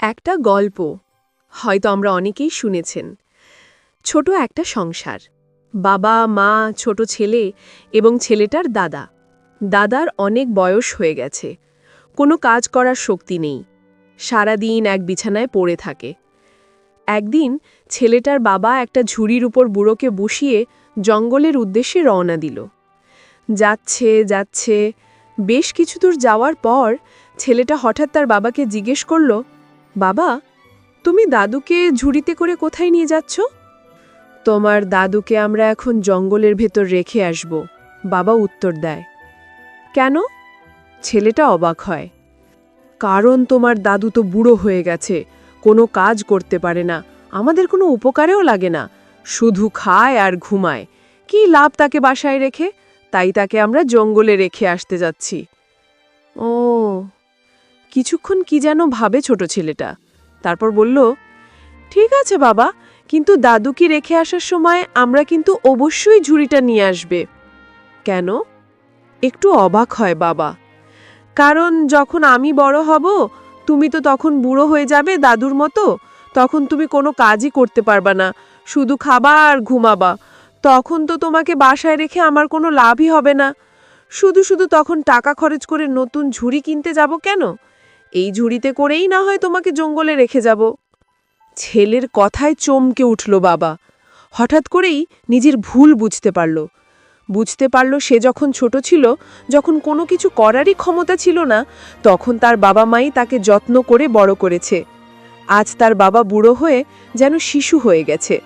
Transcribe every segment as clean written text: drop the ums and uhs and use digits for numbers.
একটা গল্প হয়তো আমরা অনেকেই শুনেছেন। ছোট একটা সংসার, বাবা মা, ছোট ছেলে এবং ছেলেটার দাদা। দাদার অনেক বয়স হয়ে গেছে, কোনো কাজ করার শক্তি নেই, সারাদিন এক বিছানায় পড়ে থাকে। একদিন ছেলেটার বাবা একটা ঝুড়ির উপর বুড়োকে বসিয়ে জঙ্গলের উদ্দেশ্যে রওনা দিল। যাচ্ছে যাচ্ছে, বেশ কিছু দূর যাওয়ার পর ছেলেটা হঠাৎ তার বাবাকে জিজ্ঞেস করল, বাবা, তুমি দাদুকে ঝুড়িতে করে কোথায় নিয়ে যাচ্ছ? তোমার দাদুকে আমরা এখন জঙ্গলের ভেতর রেখে আসব, বাবা উত্তর দেয়। কেন? ছেলেটা অবাক হয়। কারণ তোমার দাদু তো বুড়ো হয়ে গেছে, কোনো কাজ করতে পারে না, আমাদের কোনো উপকারেও লাগে না, শুধু খায় আর ঘুমায়। কী লাভ তাকে বাসায় রেখে? তাই তাকে আমরা জঙ্গলে রেখে আসতে যাচ্ছি। ও, কিছুক্ষণ কি যেন ভাবে ছোট ছেলেটা, তারপর বলল, ঠিক আছে বাবা, কিন্তু দাদুকে রেখে আসার সময় আমরা কিন্তু অবশ্যই ঝুড়িটা নিয়ে আসবে। কেন? একটু অবাক হয় বাবা। কারণ যখন আমি বড় হব, তুমি তো তখন বুড়ো হয়ে যাবে দাদুর মতো, তখন তুমি কোনো কাজই করতে পারবা না, শুধু খাবা আর ঘুমাবা। তখন তো তোমাকে বাসায় রেখে আমার কোনো লাভই হবে না। শুধু শুধু তখন টাকা খরচ করে নতুন ঝুড়ি কিনতে যাব কেন? এই ঝুড়িতে করেই না হয় তোমাকে জঙ্গলে রেখে যাব। ছেলের কথায় চমকে উঠল বাবা। হঠাৎ করেই নিজের ভুল বুঝতে পারল সে যখন ছোট ছিল, যখন কোনো কিছু করারই ক্ষমতা ছিল না, তখন তার বাবা মাই তাকে যত্ন করে বড় করেছে। আজ তার বাবা বুড়ো হয়ে যেন শিশু হয়ে গেছে।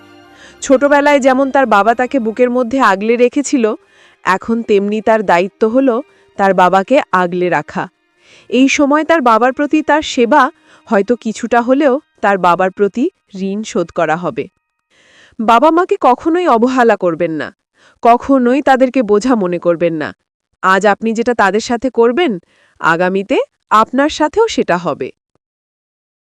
ছোটবেলায় যেমন তার বাবা তাকে বুকের মধ্যে আগলে রেখেছিল, এখন তেমনি তার দায়িত্ব হল তার বাবাকে আগলে রাখা। এই সময় তার বাবার প্রতি তার সেবা হয়তো কিছুটা হলেও তার বাবার প্রতি ঋণ শোধ করা হবে। বাবা মাকে কখনোই অবহেলা করবেন না, কখনোই তাদেরকে বোঝা মনে করবেন না। আজ আপনি যেটা তাদের সাথে করবেন, আগামীতে আপনার সাথেও সেটা হবে।